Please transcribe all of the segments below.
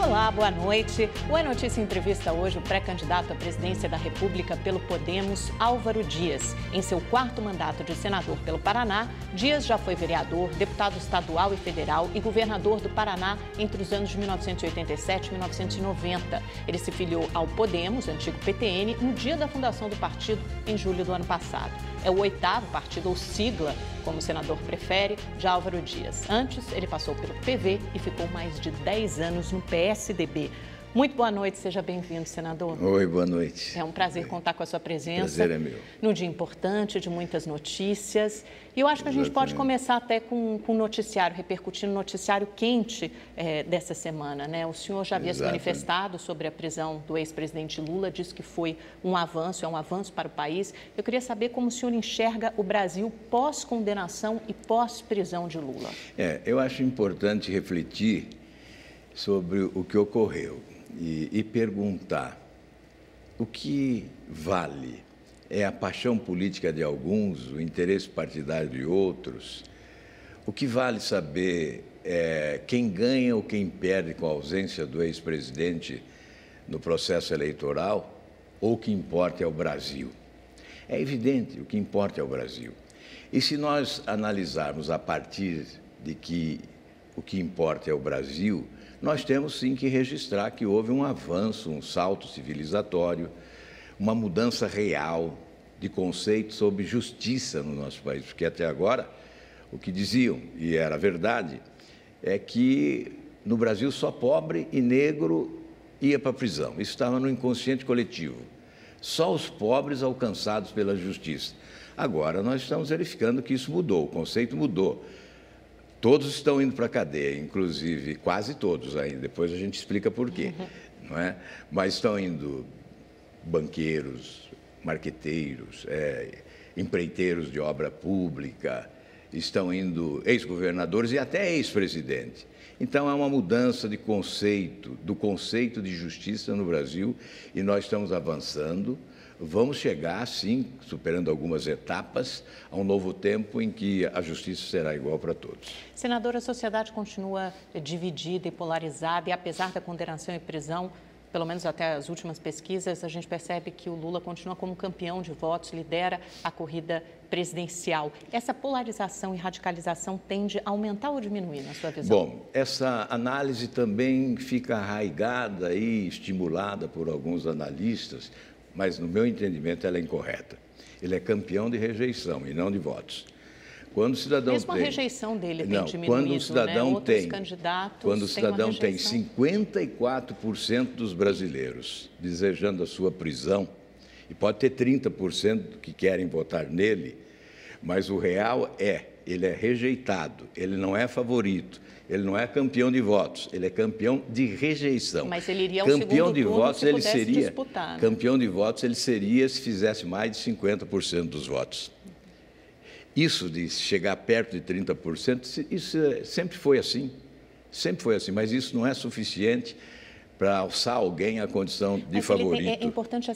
Olá, boa noite. O É Notícia entrevista hoje o pré-candidato à presidência da República pelo Podemos, Álvaro Dias. Em seu quarto mandato de senador pelo Paraná, Dias já foi vereador, deputado estadual e federal e governador do Paraná entre os anos de 1987 e 1990. Ele se filiou ao Podemos, antigo PTN, no dia da fundação do partido, em julho do ano passado. É o oitavo partido, ou sigla, como o senador prefere, de Álvaro Dias. Antes, ele passou pelo PV e ficou mais de 10 anos no PSDB. Muito boa noite, seja bem-vindo, senador. Oi, boa noite. É um prazer contar com a sua presença. Prazer é meu. Num dia importante, de muitas notícias. E eu acho que a gente pode começar até com o noticiário, repercutindo o noticiário quente dessa semana, né? O senhor já havia se manifestado sobre a prisão do ex-presidente Lula, disse que foi um avanço, é um avanço para o país. Eu queria saber como o senhor enxerga o Brasil pós-condenação e pós-prisão de Lula. Eu acho importante refletir sobre o que ocorreu e perguntar o que vale. É a paixão política de alguns, o interesse partidário de outros? O que vale saber quem ganha ou quem perde com a ausência do ex-presidente no processo eleitoral, ou o que importa é o Brasil? É evidente, o que importa é o Brasil. E se nós analisarmos a partir de que o que importa é o Brasil, nós temos sim que registrar que houve um avanço, um salto civilizatório, uma mudança real de conceito sobre justiça no nosso país, porque até agora o que diziam, e era verdade, é que no Brasil só pobre e negro ia para a prisão. Isso estava no inconsciente coletivo. Só os pobres alcançados pela justiça. Agora nós estamos verificando que isso mudou, o conceito mudou. Todos estão indo para a cadeia, inclusive quase todos ainda, depois a gente explica por quê, não é? Mas estão indo banqueiros, marqueteiros, empreiteiros de obra pública, estão indo ex-governadores e até ex-presidente. Então, há uma mudança de conceito, do conceito de justiça no Brasil, e nós estamos avançando. Vamos chegar, sim, superando algumas etapas, a um novo tempo em que a justiça será igual para todos. Senador, a sociedade continua dividida e polarizada, e apesar da condenação e prisão, pelo menos até as últimas pesquisas, a gente percebe que o Lula continua como campeão de votos, lidera a corrida presidencial. Essa polarização e radicalização tende a aumentar ou diminuir, na sua visão? Bom, essa análise também fica arraigada e estimulada por alguns analistas, mas, no meu entendimento, ela é incorreta. Ele é campeão de rejeição e não de votos. Quando o cidadão mesmo tem... a rejeição dele tem diminuído, quando o cidadão Outros candidatos quando o cidadão têm tem 54% dos brasileiros desejando a sua prisão, e pode ter 30% que querem votar nele, mas o real ele é rejeitado, ele não é favorito, ele não é campeão de votos, ele é campeão de rejeição. Mas ele iria ao segundo turno se pudesse disputar, né? Campeão de votos ele seria se fizesse mais de 50% dos votos. Isso de chegar perto de 30%, isso sempre foi assim, mas isso não é suficiente para alçar alguém à condição de favorito. É importante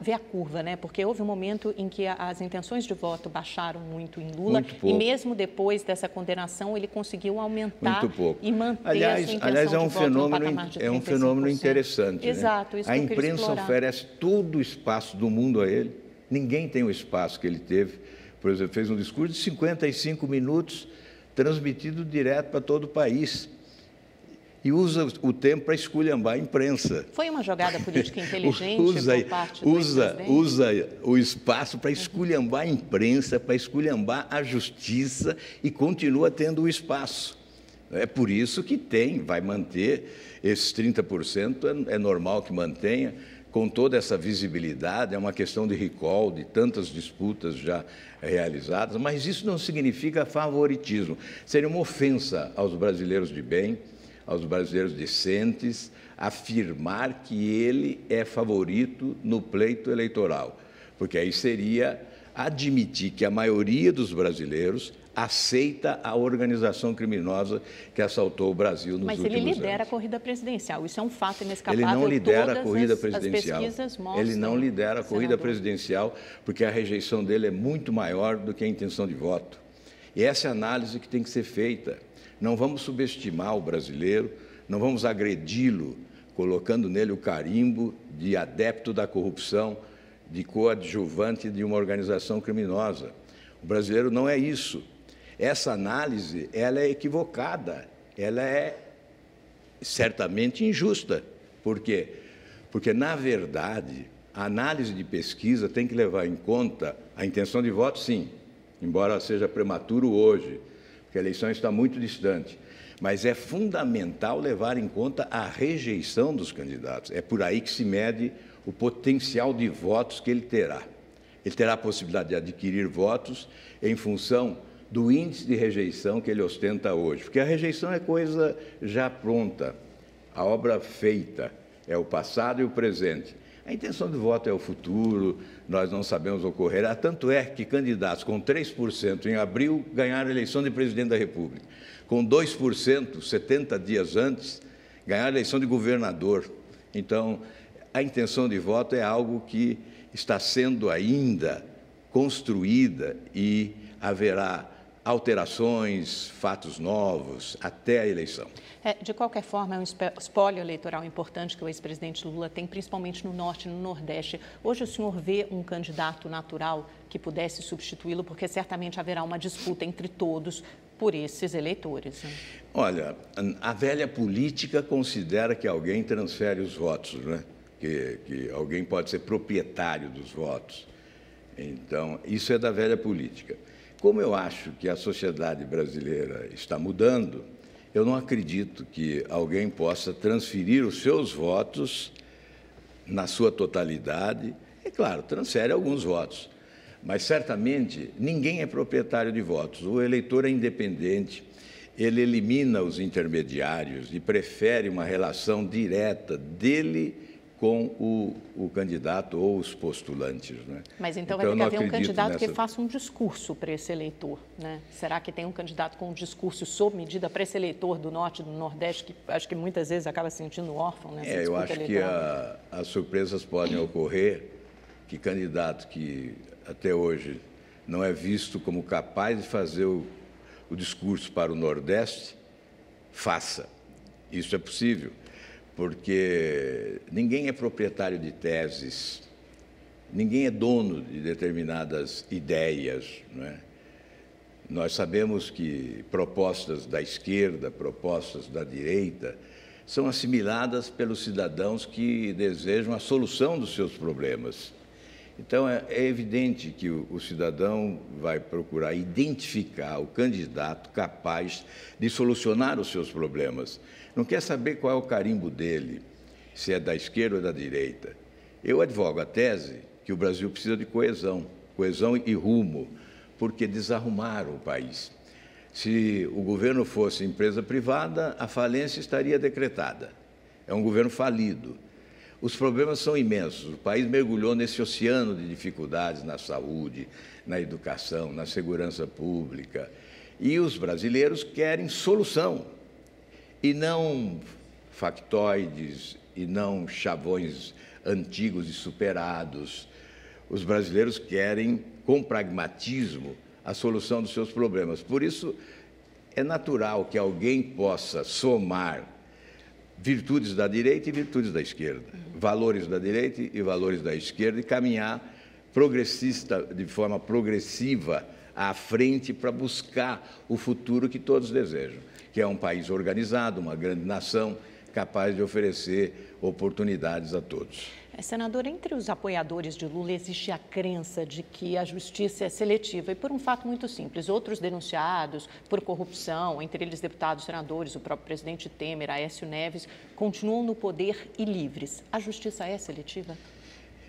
ver a curva, né? Porque houve um momento em que as intenções de voto baixaram muito em Lula, e mesmo depois dessa condenação ele conseguiu aumentar e manter a sua intenção de voto no patamar de 35%. É um fenômeno interessante. Exato, né? isso a que eu queria imprensa explorar. oferece todo o espaço do mundo a ele, ninguém tem o espaço que ele teve. Por exemplo, fez um discurso de 55 minutos, transmitido direto para todo o país. E usa o tempo para esculhambar a imprensa. Foi uma jogada política inteligente por parte do ex-presidente? Usa o espaço para esculhambar a imprensa, para esculhambar a justiça, e continua tendo o espaço. É por isso que vai manter esses 30%, é normal que mantenha, com toda essa visibilidade, é uma questão de recall, de tantas disputas já realizadas, mas isso não significa favoritismo. Seria uma ofensa aos brasileiros de bem, aos brasileiros decentes, afirmar que ele é favorito no pleito eleitoral, porque aí seria admitir que a maioria dos brasileiros aceita a organização criminosa que assaltou o Brasil nos últimos anos. Mas ele lidera a corrida presidencial, isso é um fato inescapável. Ele não lidera a corrida presidencial. Ele não lidera a corrida presidencial, porque a rejeição dele é muito maior do que a intenção de voto. E essa é a análise que tem que ser feita. Não vamos subestimar o brasileiro, não vamos agredi-lo, colocando nele o carimbo de adepto da corrupção, de coadjuvante de uma organização criminosa. O brasileiro não é isso. Essa análise, ela é equivocada, ela é certamente injusta. Por quê? Porque, na verdade, a análise de pesquisa tem que levar em conta a intenção de voto, sim, embora seja prematuro hoje, porque a eleição está muito distante. Mas é fundamental levar em conta a rejeição dos candidatos. É por aí que se mede o potencial de votos que ele terá. Ele terá a possibilidade de adquirir votos em função do índice de rejeição que ele ostenta hoje. Porque a rejeição é coisa já pronta, a obra feita, é o passado e o presente. A intenção de voto é o futuro, nós não sabemos ocorrer. Tanto é que candidatos com 3% em abril ganharam a eleição de presidente da República. Com 2%, 70 dias antes, ganharam a eleição de governador. Então, a intenção de voto é algo que está sendo ainda construída e haverá alterações, fatos novos, até a eleição. De qualquer forma, é um espólio eleitoral importante que o ex-presidente Lula tem, principalmente no Norte e no Nordeste. Hoje o senhor vê um candidato natural que pudesse substituí-lo, porque certamente haverá uma disputa entre todos por esses eleitores, né? Olha, a velha política considera que alguém transfere os votos, né? Que alguém pode ser proprietário dos votos. Então, isso é da velha política. Como eu acho que a sociedade brasileira está mudando, eu não acredito que alguém possa transferir os seus votos na sua totalidade. É claro, transfere alguns votos, mas certamente ninguém é proprietário de votos. O eleitor é independente, ele elimina os intermediários e prefere uma relação direta dele com o candidato ou os postulantes, né? Mas então vai ter que haver um candidato que faça um discurso para esse eleitor, né? Será que tem um candidato com um discurso sob medida para esse eleitor do Norte e do Nordeste, que acho que muitas vezes acaba se sentindo órfão nessa disputa eu acho eleitoral? Que as surpresas podem ocorrer, que candidato que até hoje não é visto como capaz de fazer o discurso para o Nordeste, faça. Isso é possível, porque ninguém é proprietário de teses, ninguém é dono de determinadas ideias, não é? Nós sabemos que propostas da esquerda, propostas da direita, são assimiladas pelos cidadãos que desejam a solução dos seus problemas. Então, é evidente que o cidadão vai procurar identificar o candidato capaz de solucionar os seus problemas. Não quer saber qual é o carimbo dele, se é da esquerda ou da direita. Eu advogo a tese que o Brasil precisa de coesão e rumo, porque desarrumaram o país. Se o governo fosse empresa privada, a falência estaria decretada. É um governo falido. Os problemas são imensos. O país mergulhou nesse oceano de dificuldades na saúde, na educação, na segurança pública. E os brasileiros querem solução, e não factoides, e não chavões antigos e superados. Os brasileiros querem, com pragmatismo, a solução dos seus problemas. Por isso, é natural que alguém possa somar virtudes da direita e virtudes da esquerda, valores da direita e valores da esquerda, e caminhar de forma progressiva à frente para buscar o futuro que todos desejam, que é um país organizado, uma grande nação, capaz de oferecer oportunidades a todos. Senador, entre os apoiadores de Lula existe a crença de que a justiça é seletiva e por um fato muito simples. Outros denunciados por corrupção, entre eles deputados, senadores, o próprio presidente Temer, Aécio Neves, continuam no poder e livres. A justiça é seletiva?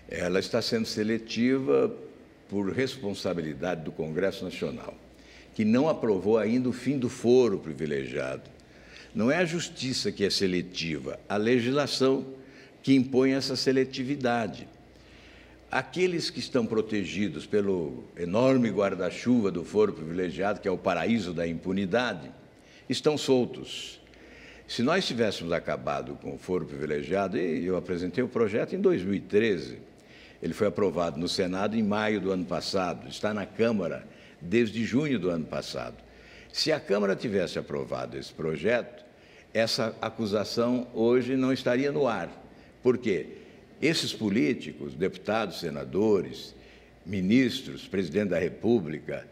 Ela está sendo seletiva por responsabilidade do Congresso Nacional, que não aprovou ainda o fim do foro privilegiado. Não é a justiça que é seletiva, a legislação que impõe essa seletividade. Aqueles que estão protegidos pelo enorme guarda-chuva do foro privilegiado, que é o paraíso da impunidade, estão soltos. Se nós tivéssemos acabado com o foro privilegiado, e eu apresentei o projeto em 2013, ele foi aprovado no Senado em maio do ano passado, está na Câmara desde junho do ano passado. Se a Câmara tivesse aprovado esse projeto, essa acusação hoje não estaria no ar. Por quê? Esses políticos, deputados, senadores, ministros, presidente da República,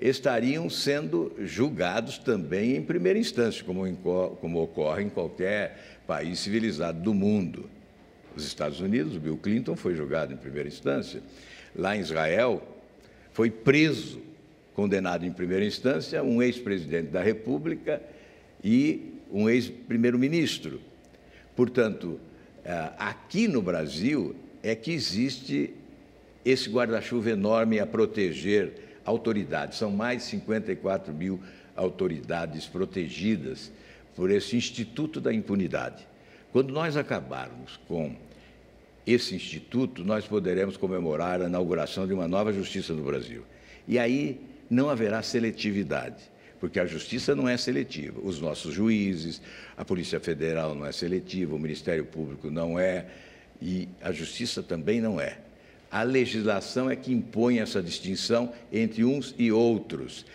estariam sendo julgados também em primeira instância, como ocorre em qualquer país civilizado do mundo. Nos Estados Unidos, o Bill Clinton foi julgado em primeira instância. Lá em Israel, foi preso, condenado em primeira instância, um ex-presidente da República e um ex-primeiro-ministro. Portanto, aqui no Brasil é que existe esse guarda-chuva enorme a proteger autoridades. São mais de 54 mil autoridades protegidas por esse Instituto da Impunidade. Quando nós acabarmos com esse instituto, nós poderemos comemorar a inauguração de uma nova justiça no Brasil. E aí não haverá seletividade, porque a justiça não é seletiva. Os nossos juízes, a Polícia Federal não é seletiva, o Ministério Público não é, e a justiça também não é. A legislação é que impõe essa distinção entre uns e outros.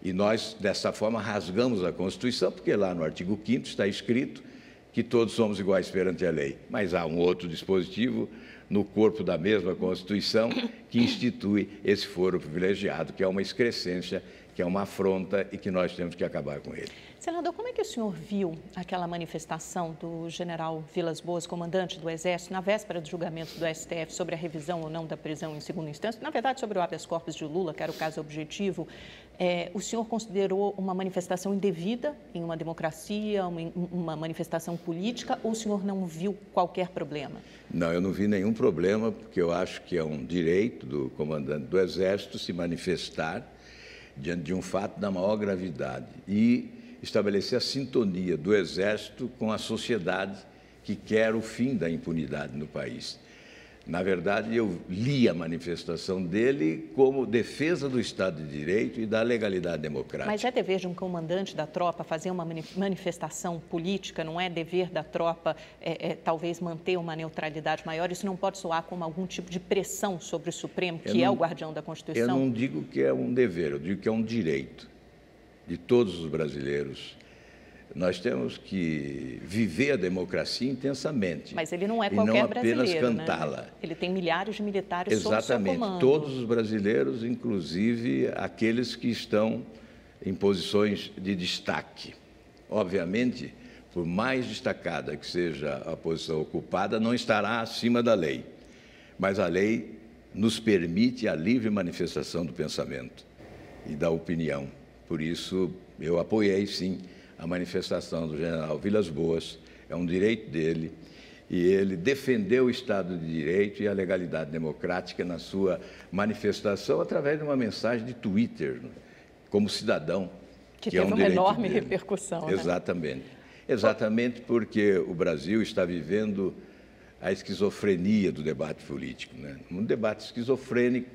E nós, dessa forma, rasgamos a Constituição, porque lá no artigo 5º está escrito que todos somos iguais perante a lei. Mas há um outro dispositivo no corpo da mesma Constituição que institui esse foro privilegiado, que é uma excrescência, que é uma afronta e que nós temos que acabar com ele. Senador, como é que o senhor viu aquela manifestação do general Vilas Boas, comandante do Exército, na véspera do julgamento do STF sobre a revisão ou não da prisão em segunda instância, na verdade sobre o habeas corpus de Lula, que era o caso objetivo? O senhor considerou uma manifestação indevida em uma democracia, uma manifestação política, ou o senhor não viu qualquer problema? Não, eu não vi nenhum problema, porque eu acho que é um direito do comandante do Exército se manifestar diante de um fato da maior gravidade e estabelecer a sintonia do Exército com a sociedade que quer o fim da impunidade no país. Na verdade, eu li a manifestação dele como defesa do Estado de Direito e da legalidade democrática. Mas é dever de um comandante da tropa fazer uma manifestação política? Não é dever da tropa, talvez, manter uma neutralidade maior? Isso não pode soar como algum tipo de pressão sobre o Supremo, que é o guardião da Constituição? Eu não digo que é um dever, eu digo que é um direito de todos os brasileiros. Nós temos que viver a democracia intensamente. Mas ele não é qualquer brasileiro, e não apenas cantá-la. Né? Ele tem milhares de militares sob seu comando. Exatamente, todos os brasileiros, inclusive aqueles que estão em posições de destaque. Obviamente, por mais destacada que seja a posição ocupada, não estará acima da lei. Mas a lei nos permite a livre manifestação do pensamento e da opinião. Por isso, eu apoiei, sim, a manifestação do general Vilas Boas, é um direito dele, e ele defendeu o Estado de Direito e a legalidade democrática na sua manifestação através de uma mensagem de Twitter, como cidadão, que teve uma enorme repercussão. Né? Exatamente. Exatamente porque o Brasil está vivendo a esquizofrenia do debate político. Né? Um debate esquizofrênico,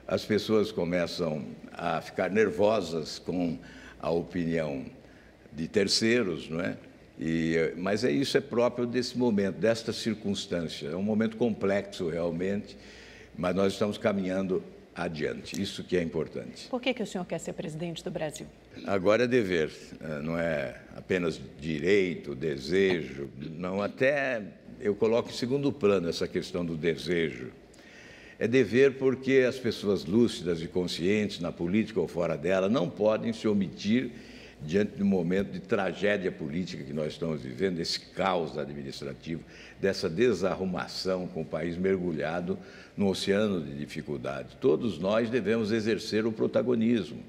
as pessoas começam a ficar nervosas com a opinião de terceiros, não é? Mas isso é próprio desse momento, desta circunstância. É um momento complexo, realmente, mas nós estamos caminhando adiante. Isso que é importante. Por que o senhor quer ser presidente do Brasil? Agora é dever, não é apenas direito, desejo. Não, até eu coloco em segundo plano essa questão do desejo. É dever porque as pessoas lúcidas e conscientes, na política ou fora dela, não podem se omitir diante do momento de tragédia política que nós estamos vivendo, desse caos administrativo, dessa desarrumação com o país mergulhado no oceano de dificuldades. Todos nós devemos exercer o protagonismo.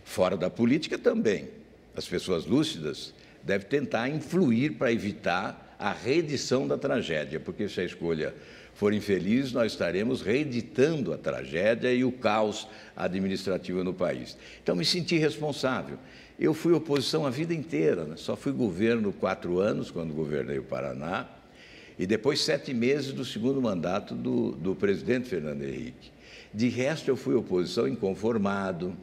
Fora da política também. As pessoas lúcidas devem tentar influir para evitar a reedição da tragédia, porque se a escolha for infeliz, nós estaremos reeditando a tragédia e o caos administrativo no país. Então, me senti responsável. Eu fui oposição a vida inteira, né? Só fui governo 4 anos, quando governei o Paraná, e depois 7 meses do segundo mandato do presidente Fernando Henrique. De resto, eu fui oposição inconformado,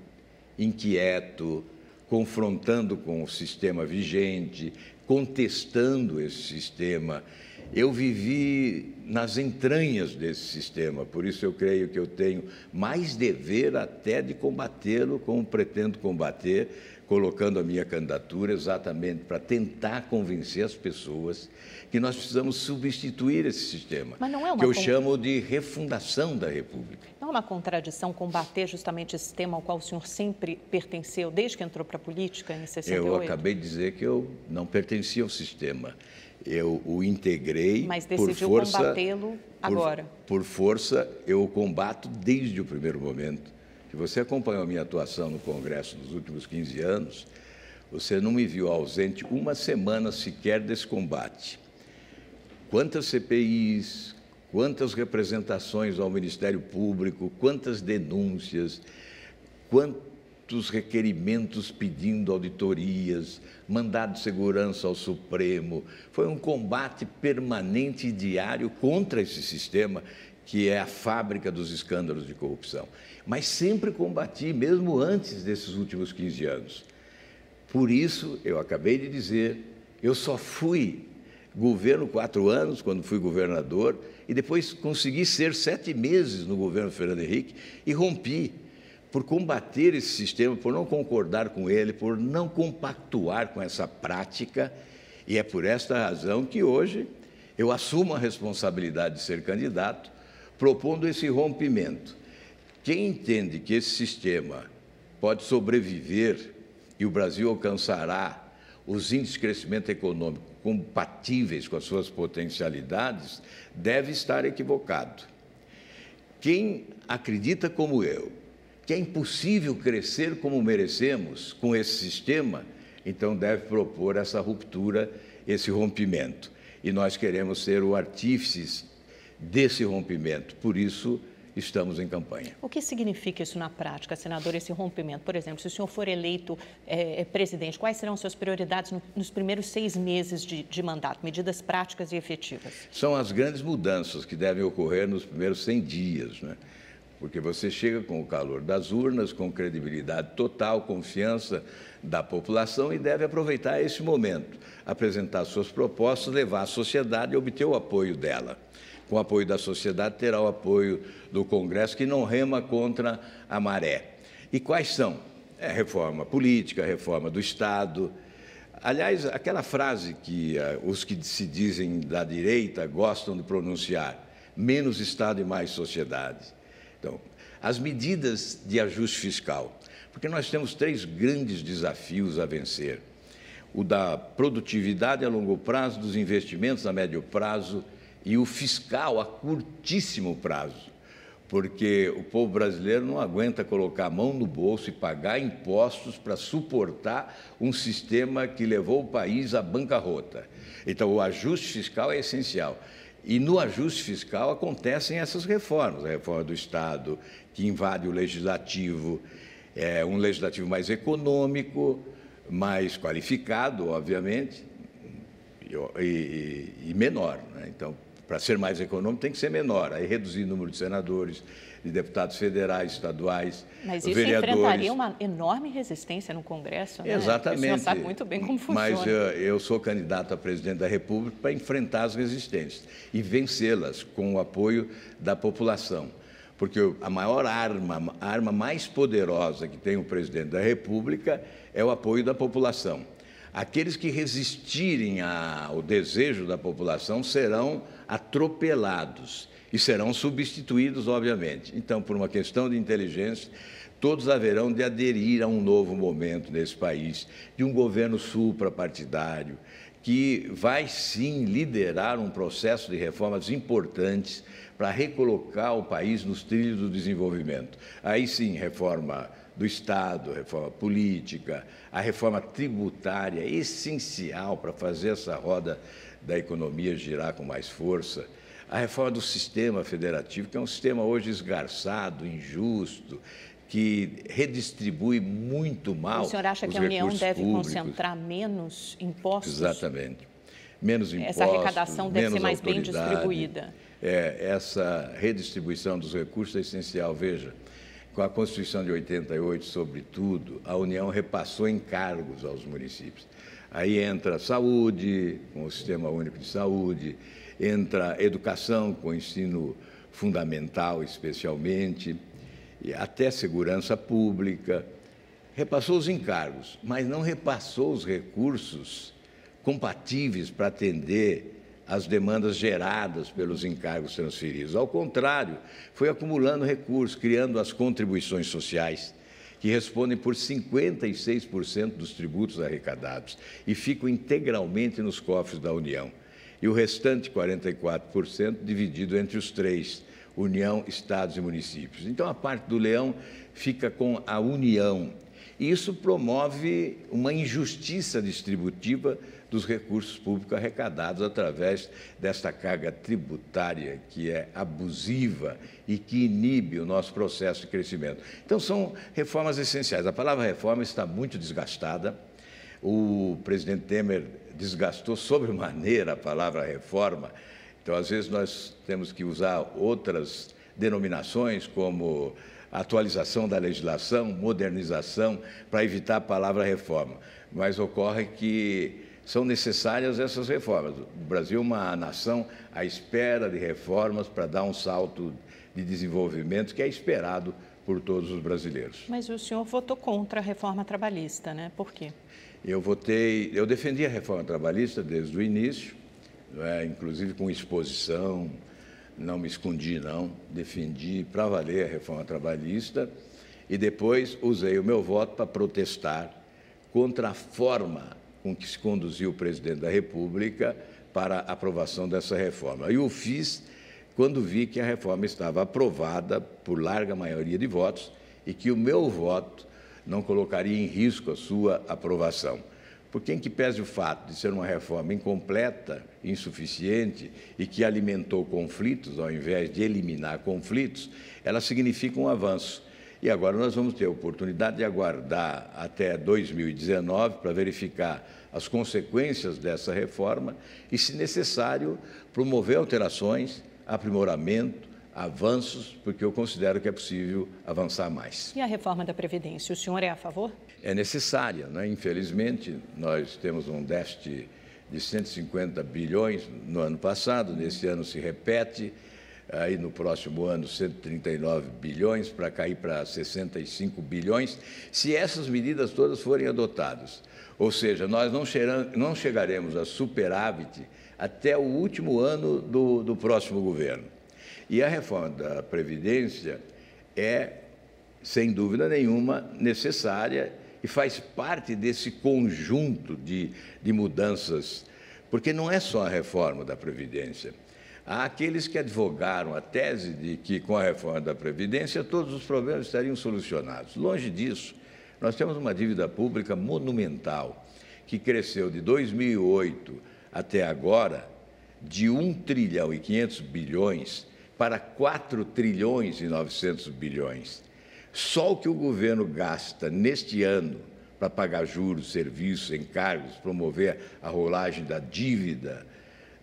inquieto, confrontando com o sistema vigente, contestando esse sistema. Eu vivi nas entranhas desse sistema, por isso eu creio que eu tenho mais dever até de combatê-lo, como pretendo combater colocando a minha candidatura exatamente para tentar convencer as pessoas que nós precisamos substituir esse sistema, Mas não é uma que eu chamo de refundação da República. Não é uma contradição combater justamente esse tema ao qual o senhor sempre pertenceu, desde que entrou para a política em 68? Eu acabei de dizer que eu não pertencia ao sistema. Eu o integrei. Mas decidiu combatê-lo agora. Por força, eu o combato desde o primeiro momento. Se você acompanhou a minha atuação no Congresso nos últimos 15 anos, você não me viu ausente uma semana sequer desse combate. Quantas CPIs, quantas representações ao Ministério Público, quantas denúncias, quantos requerimentos pedindo auditorias, mandado de segurança ao Supremo. Foi um combate permanente e diário contra esse sistema, que é a fábrica dos escândalos de corrupção. Mas sempre combati, mesmo antes desses últimos 15 anos. Por isso, eu acabei de dizer, eu só fui governo 4 anos, quando fui governador, e depois consegui ser 7 meses no governo Fernando Henrique e rompi por combater esse sistema, por não concordar com ele, por não compactuar com essa prática, e é por esta razão que hoje eu assumo a responsabilidade de ser candidato, propondo esse rompimento. Quem entende que esse sistema pode sobreviver e o Brasil alcançará os índices de crescimento econômico compatíveis com as suas potencialidades, deve estar equivocado. Quem acredita como eu, que é impossível crescer como merecemos com esse sistema, então deve propor essa ruptura, esse rompimento. E nós queremos ser o artífice desse rompimento, por isso estamos em campanha. O que significa isso na prática, senador, esse rompimento? Por exemplo, se o senhor for eleito presidente, quais serão suas prioridades nos primeiros 6 meses de mandato? Medidas práticas e efetivas. São as grandes mudanças que devem ocorrer nos primeiros 100 dias, né? Porque você chega com o calor das urnas, com credibilidade total, confiança da população e deve aproveitar esse momento, apresentar suas propostas, levar à sociedade e obter o apoio dela. Com o apoio da sociedade, terá o apoio do Congresso, que não rema contra a maré. E quais são? Reforma política, reforma do Estado. Aliás, aquela frase que os que se dizem da direita gostam de pronunciar, menos Estado e mais sociedade. Então, as medidas de ajuste fiscal, porque nós temos 3 grandes desafios a vencer. O da produtividade a longo prazo, dos investimentos a médio prazo e o fiscal a curtíssimo prazo, porque o povo brasileiro não aguenta colocar a mão no bolso e pagar impostos para suportar um sistema que levou o país à bancarrota. Então, o ajuste fiscal é essencial. E no ajuste fiscal acontecem essas reformas, a reforma do Estado, que invade o legislativo, um legislativo mais econômico, mais qualificado, obviamente, e menor, né? Então, para ser mais econômico, tem que ser menor. Aí reduzir o número de senadores, de deputados federais, estaduais, mas isso vereadores. Enfrentaria uma enorme resistência no Congresso, né? Exatamente. O senhor sabe muito bem como funciona. Mas eu sou candidato a presidente da República para enfrentar as resistências e vencê-las com o apoio da população. Porque a maior arma, a arma mais poderosa que tem o presidente da República é o apoio da população. Aqueles que resistirem ao desejo da população serão atropelados e serão substituídos, obviamente. Então, por uma questão de inteligência, todos haverão de aderir a um novo momento nesse país, de um governo suprapartidário, que vai, sim, liderar um processo de reformas importantes para recolocar o país nos trilhos do desenvolvimento. Aí, sim, reforma do Estado, reforma política, a reforma tributária é essencial para fazer essa roda da economia girar com mais força, a reforma do sistema federativo, que é um sistema hoje esgarçado, injusto, que redistribui muito mal os recursos públicos. O senhor acha que a União deve concentrar menos impostos? Exatamente. Menos impostos, essa arrecadação deve ser mais bem distribuída. Essa redistribuição dos recursos é essencial. Veja, com a Constituição de 88, sobretudo, a União repassou encargos aos municípios. Aí entra a saúde, com o Sistema Único de Saúde, entra a educação, com o ensino fundamental, especialmente, e até segurança pública, repassou os encargos, mas não repassou os recursos compatíveis para atender as demandas geradas pelos encargos transferidos. Ao contrário, foi acumulando recursos, criando as contribuições sociais, que respondem por 56% dos tributos arrecadados e ficam integralmente nos cofres da União. E o restante, 44%, dividido entre os três, União, Estados e municípios. Então, a parte do leão fica com a União. E isso promove uma injustiça distributiva dos recursos públicos arrecadados através desta carga tributária que é abusiva e que inibe o nosso processo de crescimento. Então, são reformas essenciais. A palavra reforma está muito desgastada. O presidente Temer desgastou sobremaneira a palavra reforma. Então, às vezes, nós temos que usar outras denominações, como atualização da legislação, modernização, para evitar a palavra reforma. Mas ocorre que são necessárias essas reformas. O Brasil é uma nação à espera de reformas para dar um salto de desenvolvimento que é esperado por todos os brasileiros. Mas o senhor votou contra a reforma trabalhista, né? Por quê? Eu defendi a reforma trabalhista desde o início, inclusive com exposição, não me escondi, não, defendi para valer a reforma trabalhista e depois usei o meu voto para protestar contra a forma com que se conduziu o presidente da República para a aprovação dessa reforma. E o fiz quando vi que a reforma estava aprovada por larga maioria de votos e que o meu voto não colocaria em risco a sua aprovação. Porque, em que pese o fato de ser uma reforma incompleta, insuficiente e que alimentou conflitos, ao invés de eliminar conflitos, ela significa um avanço. E agora nós vamos ter a oportunidade de aguardar até 2019 para verificar as consequências dessa reforma e, se necessário, promover alterações, aprimoramento, avanços, porque eu considero que é possível avançar mais. E a reforma da Previdência, o senhor é a favor? É necessária, né? Infelizmente, nós temos um déficit de 150 bilhões no ano passado, nesse ano se repete, aí no próximo ano 139 bilhões, para cair para 65 bilhões, se essas medidas todas forem adotadas. Ou seja, nós não chegaremos a superávit até o último ano do próximo governo. E a reforma da Previdência é, sem dúvida nenhuma, necessária e faz parte desse conjunto de mudanças, porque não é só a reforma da Previdência. Há aqueles que advogaram a tese de que, com a reforma da Previdência, todos os problemas estariam solucionados. Longe disso, nós temos uma dívida pública monumental, que cresceu de 2008 até agora de 1 trilhão e 500 bilhões para 4 trilhões e 900 bilhões. Só o que o governo gasta neste ano para pagar juros, serviços, encargos, promover a rolagem da dívida,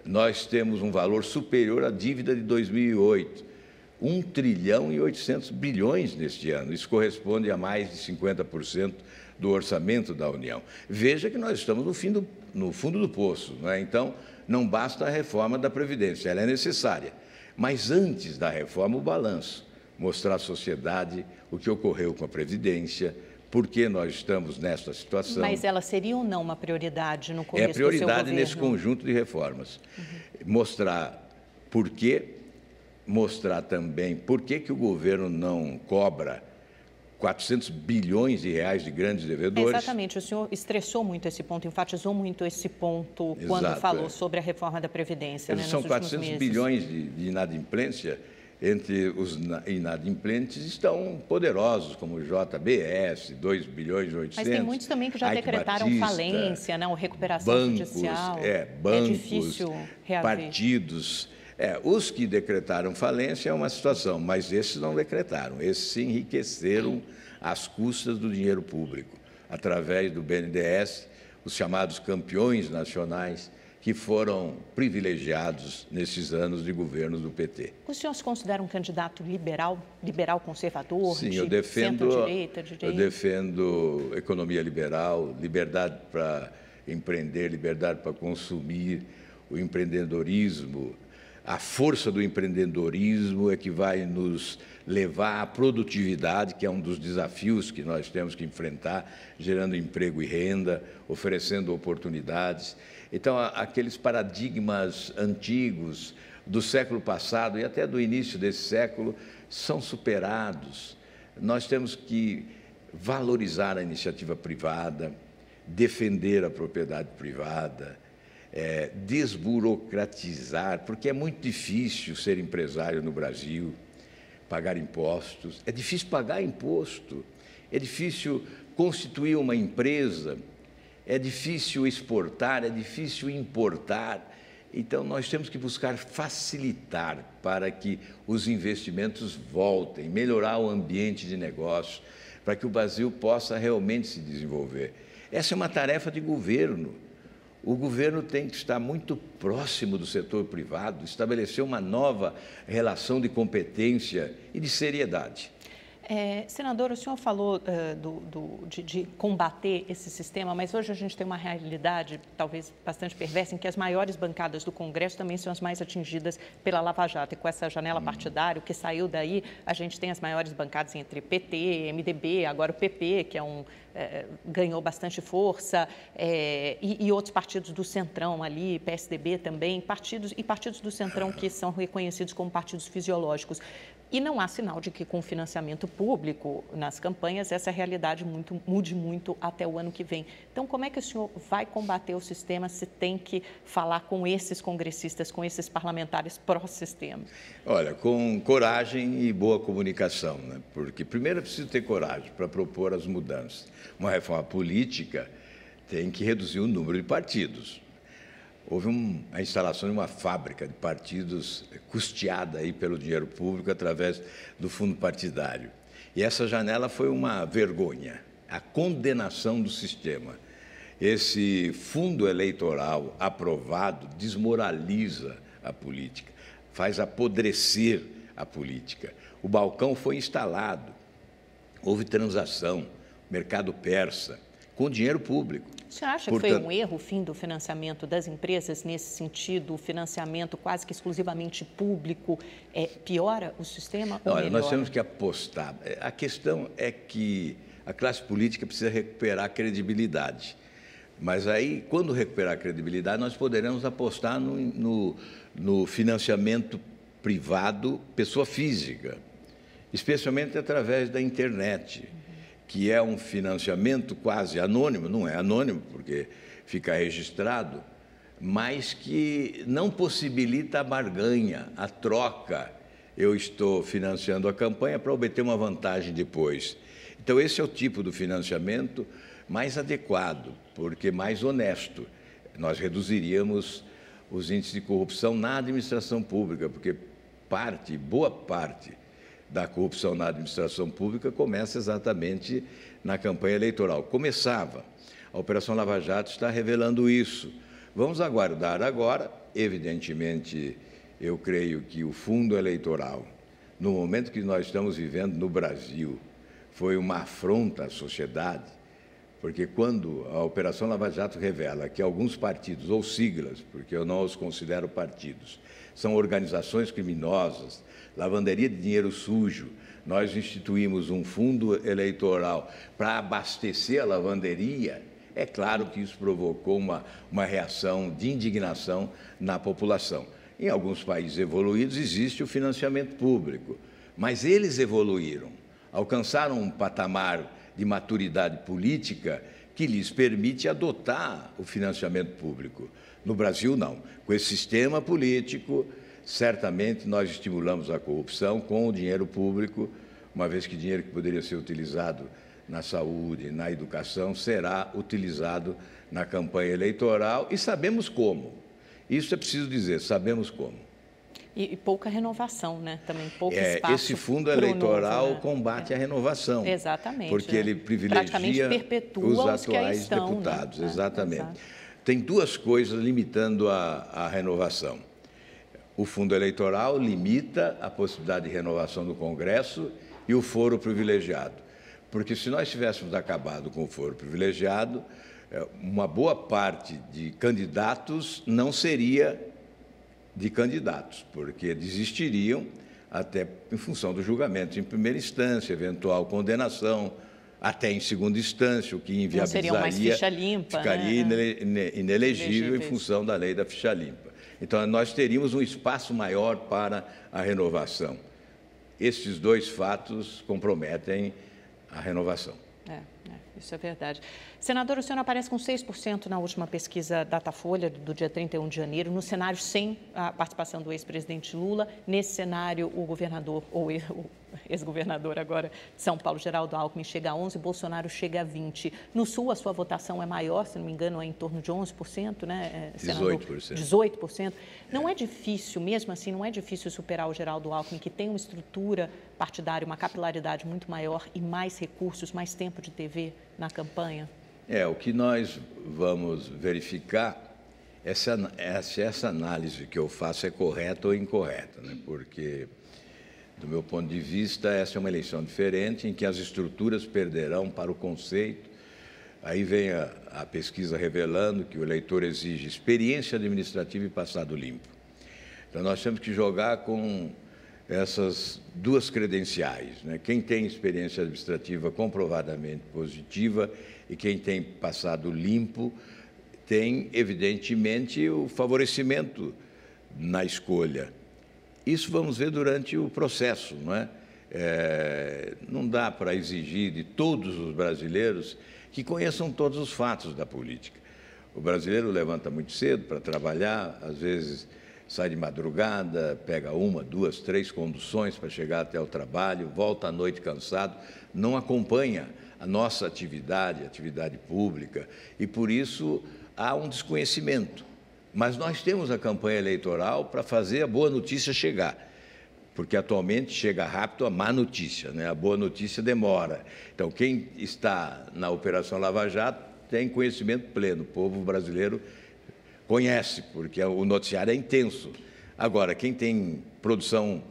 nós temos um valor superior à dívida de 2008, 1 trilhão e 800 bilhões neste ano. Isso corresponde a mais de 50% do orçamento da União. Veja que nós estamos no fundo do poço, não é? Então, não basta a reforma da Previdência, ela é necessária. Mas antes da reforma, o balanço, mostrar à sociedade o que ocorreu com a Previdência, por que nós estamos nesta situação. Mas ela seria ou não uma prioridade no começo do seu governo? É prioridade nesse conjunto de reformas. Mostrar por quê, mostrar também por que o governo não cobra 400 bilhões de reais de grandes devedores. Exatamente, o senhor estressou muito esse ponto, enfatizou muito esse ponto quando falou sobre a reforma da Previdência. São 400 bilhões de inadimplência. Entre os inadimplentes estão poderosos, como o JBS, 2 bilhões e 800. Mas tem muitos também que já decretaram falência, não, recuperação judicial. Bancos, é difícil reaver. Partidos. Os que decretaram falência é uma situação, mas esses não decretaram. Esses se enriqueceram às custas do dinheiro público, através do BNDES, os chamados campeões nacionais, que foram privilegiados nesses anos de governos do PT. O senhor se considera um candidato liberal conservador, Sim, de centro-direita? Eu defendo economia liberal, liberdade para empreender, liberdade para consumir, o empreendedorismo, a força do empreendedorismo é que vai nos levar à produtividade, que é um dos desafios que nós temos que enfrentar, gerando emprego e renda, oferecendo oportunidades. Então, aqueles paradigmas antigos do século passado e até do início desse século são superados. Nós temos que valorizar a iniciativa privada, defender a propriedade privada, desburocratizar, porque é muito difícil ser empresário no Brasil, pagar impostos, é difícil pagar imposto, é difícil constituir uma empresa, é difícil exportar, é difícil importar. Então, nós temos que buscar facilitar para que os investimentos voltem, melhorar o ambiente de negócio, para que o Brasil possa realmente se desenvolver. Essa é uma tarefa de governo. O governo tem que estar muito próximo do setor privado, estabelecer uma nova relação de competência e de seriedade. Senador, o senhor falou de combater esse sistema, mas hoje a gente tem uma realidade, talvez bastante perversa, em que as maiores bancadas do Congresso também são as mais atingidas pela Lava Jato. E com essa janela partidária, o que saiu daí, a gente tem as maiores bancadas entre PT, MDB, agora o PP, que ganhou bastante força, e outros partidos do Centrão ali, PSDB também, partidos do Centrão que são reconhecidos como partidos fisiológicos. E não há sinal de que, com financiamento público nas campanhas, essa realidade mude muito até o ano que vem. Então, como é que o senhor vai combater o sistema se tem que falar com esses congressistas, com esses parlamentares pró-sistema? Olha, com coragem e boa comunicação, né? Porque primeiro é preciso ter coragem para propor as mudanças. Uma reforma política tem que reduzir o número de partidos. Houve a instalação de uma fábrica de partidos custeada aí pelo dinheiro público através do fundo partidário. E essa janela foi uma vergonha, a condenação do sistema. Esse fundo eleitoral aprovado desmoraliza a política, faz apodrecer a política. O balcão foi instalado, houve transação, mercado persa, com dinheiro público. O senhor acha que foi um erro o fim do financiamento das empresas nesse sentido? O financiamento quase que exclusivamente público piora o sistema ou melhora? Nós temos que apostar. A questão é que a classe política precisa recuperar a credibilidade. Mas aí, quando recuperar a credibilidade, nós poderemos apostar no financiamento privado, pessoa física, especialmente através da internet, que é um financiamento quase anônimo, não é anônimo porque fica registrado, mas que não possibilita a barganha, a troca. Eu estou financiando a campanha para obter uma vantagem depois. Então, esse é o tipo do financiamento mais adequado, porque mais honesto. Nós reduziríamos os índices de corrupção na administração pública, porque boa parte da corrupção na administração pública começa exatamente na campanha eleitoral. Começava. A Operação Lava Jato está revelando isso. Vamos aguardar agora. Evidentemente, eu creio que o fundo eleitoral, no momento que nós estamos vivendo no Brasil, foi uma afronta à sociedade, porque quando a Operação Lava Jato revela que alguns partidos, ou siglas, porque eu não os considero partidos, são organizações criminosas, lavanderia de dinheiro sujo, nós instituímos um fundo eleitoral para abastecer a lavanderia, é claro que isso provocou uma reação de indignação na população. Em alguns países evoluídos existe o financiamento público, mas eles evoluíram, alcançaram um patamar de maturidade política que lhes permite adotar o financiamento público. No Brasil, não. Com esse sistema político, certamente nós estimulamos a corrupção com o dinheiro público, uma vez que dinheiro que poderia ser utilizado na saúde, na educação, será utilizado na campanha eleitoral e sabemos como. Isso é preciso dizer, sabemos como. E pouca renovação, né? Também pouco espaço. Esse fundo eleitoral novo, né? combate a renovação. Exatamente. Porque ele privilegia os atuais deputados. Né? Exatamente. Exato. Tem duas coisas limitando a renovação. O fundo eleitoral limita a possibilidade de renovação do Congresso e o foro privilegiado. Porque se nós tivéssemos acabado com o foro privilegiado, uma boa parte de candidatos não seria de candidatos, porque desistiriam até em função do julgamento em primeira instância, eventual condenação, até em segunda instância, o que inviabilizaria, mais ficha limpa, ficaria inelegível em função da lei da ficha limpa. Então, nós teríamos um espaço maior para a renovação. Estes dois fatos comprometem a renovação. Isso é verdade. Senador, o senhor aparece com 6% na última pesquisa Datafolha, do dia 31 de janeiro, no cenário sem a participação do ex-presidente Lula. Nesse cenário, o governador, ou o ex-governador agora de São Paulo, Geraldo Alckmin, chega a 11%, Bolsonaro chega a 20%. No Sul, a sua votação é maior, se não me engano, é em torno de 11%, né, senador? 18%. 18%. Não é difícil, mesmo assim, não é difícil superar o Geraldo Alckmin, que tem uma estrutura partidária, uma capilaridade muito maior e mais recursos, mais tempo de TV na campanha? O que nós vamos verificar é se essa análise que eu faço é correta ou incorreta, né? Porque, do meu ponto de vista, essa é uma eleição diferente, em que as estruturas perderão para o conceito. Aí vem a pesquisa revelando que o eleitor exige experiência administrativa e passado limpo. Então, nós temos que jogar com essas duas credenciais, né? Quem tem experiência administrativa comprovadamente positiva e quem tem passado limpo tem, evidentemente, o favorecimento na escolha. Isso vamos ver durante o processo, não é? Não dá para exigir de todos os brasileiros que conheçam todos os fatos da política. O brasileiro levanta muito cedo para trabalhar, às vezes sai de madrugada, pega 1, 2, 3 conduções para chegar até o trabalho, volta à noite cansado, não acompanha a nossa atividade pública, e por isso há um desconhecimento. Mas nós temos a campanha eleitoral para fazer a boa notícia chegar, porque atualmente chega rápido a má notícia, né? A boa notícia demora. Então, quem está na Operação Lava Jato tem conhecimento pleno, o povo brasileiro conhece, porque o noticiário é intenso. Agora, quem tem produção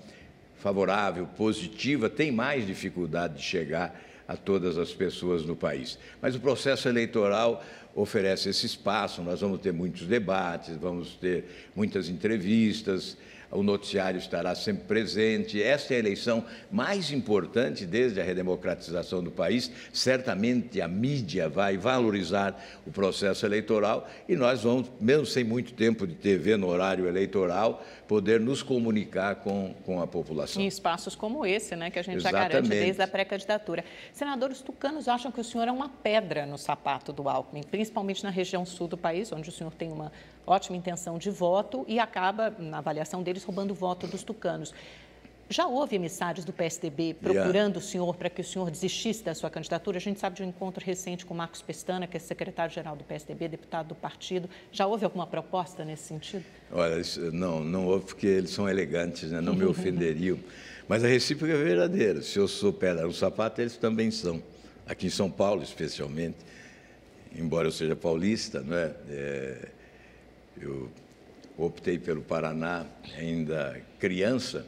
favorável, positiva, tem mais dificuldade de chegar a todas as pessoas no país. Mas o processo eleitoral oferece esse espaço, nós vamos ter muitos debates, vamos ter muitas entrevistas, o noticiário estará sempre presente. Esta é a eleição mais importante desde a redemocratização do país. Certamente a mídia vai valorizar o processo eleitoral e nós vamos, mesmo sem muito tempo de TV no horário eleitoral, poder nos comunicar com a população. Em espaços como esse, né, que a gente já garante desde a pré-candidatura. Senador, os tucanos acham que o senhor é uma pedra no sapato do Alckmin, principalmente na região sul do país, onde o senhor tem uma ótima intenção de voto e acaba, na avaliação deles, roubando o voto dos tucanos. Já houve emissários do PSDB procurando o senhor para que o senhor desistisse da sua candidatura? A gente sabe de um encontro recente com o Marcos Pestana, que é secretário-geral do PSDB, deputado do partido. Já houve alguma proposta nesse sentido? Olha, não houve, porque eles são elegantes, né? Não me ofenderiam. Mas a recíproca é verdadeira. Se eu sou pedra no sapato, eles também são. Aqui em São Paulo, especialmente, embora eu seja paulista, não é? Eu optei pelo Paraná ainda criança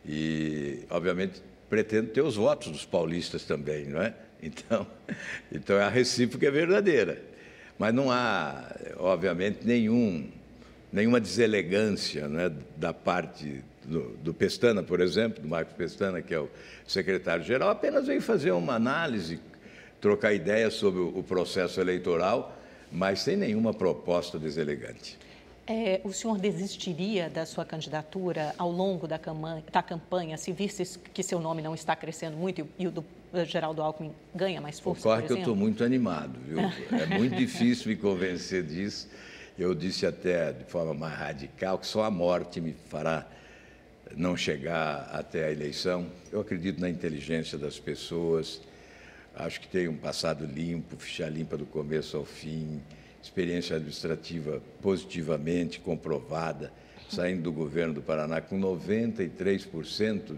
e, obviamente, pretendo ter os votos dos paulistas também, não é? Então a recíproca é verdadeira. Mas não há, obviamente, nenhuma deselegância, não é, da parte do Pestana, por exemplo, do Marcos Pestana, que é o secretário-geral, apenas veio fazer uma análise, trocar ideias sobre o processo eleitoral, mas sem nenhuma proposta deselegante. O senhor desistiria da sua candidatura ao longo da campanha, se visse que seu nome não está crescendo muito e o do Geraldo Alckmin ganha mais força, por exemplo? Que eu estou muito animado, viu? É muito difícil me convencer disso. Eu disse até de forma mais radical que só a morte me fará não chegar até a eleição. Eu acredito na inteligência das pessoas, acho que tenho um passado limpo, ficha limpa do começo ao fim, experiência administrativa positivamente comprovada, saindo do governo do Paraná com 93%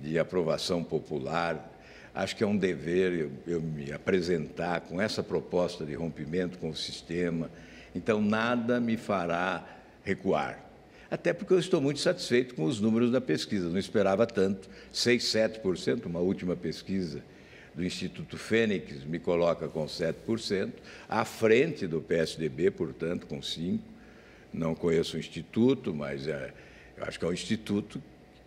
de aprovação popular. Acho que é um dever eu me apresentar com essa proposta de rompimento com o sistema. Então, nada me fará recuar. Até porque eu estou muito satisfeito com os números da pesquisa. Não esperava tanto, 6, 7%, uma última pesquisa do Instituto Fênix me coloca com 7%, à frente do PSDB, portanto, com 5%. Não conheço o instituto, mas eu acho que é o instituto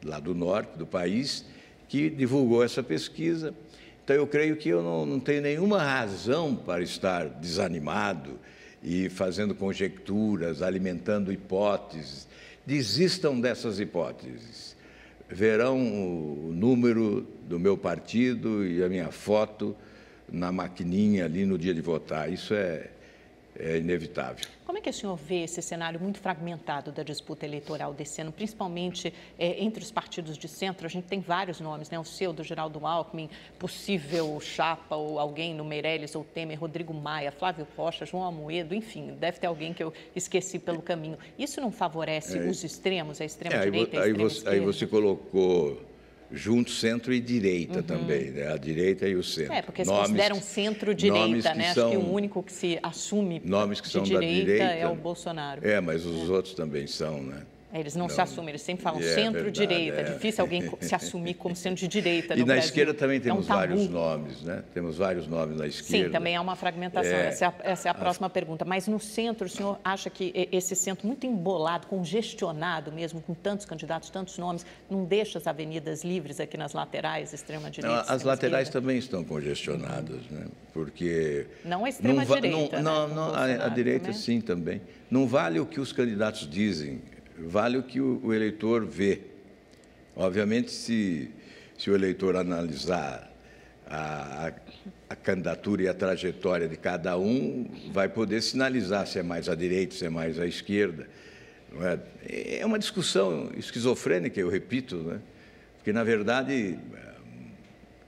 lá do norte do país que divulgou essa pesquisa. Então, eu creio que eu não tenho nenhuma razão para estar desanimado e fazendo conjecturas, alimentando hipóteses. Desistam dessas hipóteses. Verão o número do meu partido e a minha foto na maquininha ali no dia de votar. Isso é inevitável. Como é que o senhor vê esse cenário muito fragmentado da disputa eleitoral desse ano, principalmente entre os partidos de centro? A gente tem vários nomes, né? O seu, do Geraldo Alckmin, possível chapa ou alguém no Meirelles ou Temer, Rodrigo Maia, Flávio Rocha, João Amoedo, enfim, deve ter alguém que eu esqueci pelo caminho. Isso não favorece os extremos, a extrema-direita e a extrema-esquerda? Aí você colocou junto centro e direita também, né? A direita e o centro. Porque se consideram centro-direita, né? Acho que o único que se assume nomes que são de da direita é o Bolsonaro. Mas os outros também são, né? Eles não se assumem, eles sempre falam centro-direita. É difícil alguém se assumir como centro de direita no Brasil. E na esquerda também temos vários nomes, né? Temos vários nomes na esquerda. Sim, também há uma fragmentação. Essa é a próxima pergunta. Mas no centro, o senhor acha que esse centro muito embolado, congestionado mesmo, com tantos candidatos, tantos nomes, não deixa as avenidas livres aqui nas laterais, extrema-direita? As laterais também estão congestionadas, né? Porque... Não a extrema-direita, a direita também? Sim, também. Não vale o que os candidatos dizem, vale o que o eleitor vê. Obviamente, se o eleitor analisar a candidatura e a trajetória de cada um, vai poder sinalizar se é mais à direita, se é mais à esquerda. Não é? É uma discussão esquizofrênica, eu repito, né? Porque, na verdade,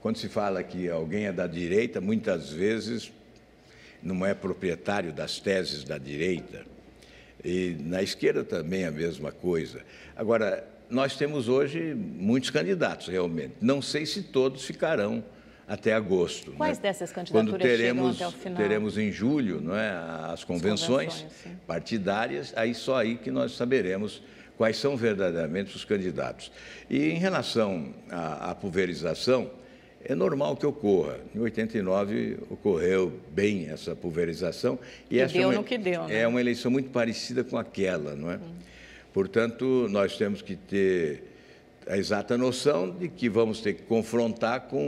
quando se fala que alguém é da direita, muitas vezes não é proprietário das teses da direita. E na esquerda também a mesma coisa. Agora, nós temos hoje muitos candidatos, realmente. Não sei se todos ficarão até agosto. Quais dessas candidaturas chegam até o final? Teremos em julho, não é, as convenções partidárias, só aí que nós saberemos quais são verdadeiramente os candidatos. E em relação à pulverização, é normal que ocorra. Em 89 ocorreu bem essa pulverização. E essa deu no que deu, né? É uma eleição muito parecida com aquela, não é? Portanto, nós temos que ter a exata noção de que vamos ter que confrontar com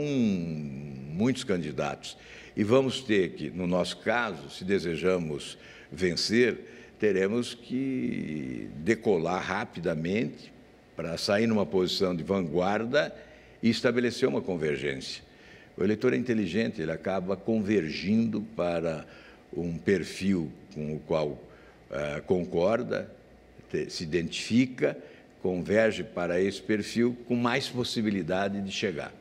muitos candidatos. E vamos ter que, no nosso caso, se desejamos vencer, teremos que decolar rapidamente para sair numa posição de vanguarda e estabelecer uma convergência. O eleitor é inteligente, ele acaba convergindo para um perfil com o qual concorda, se identifica, converge para esse perfil com mais possibilidade de chegar.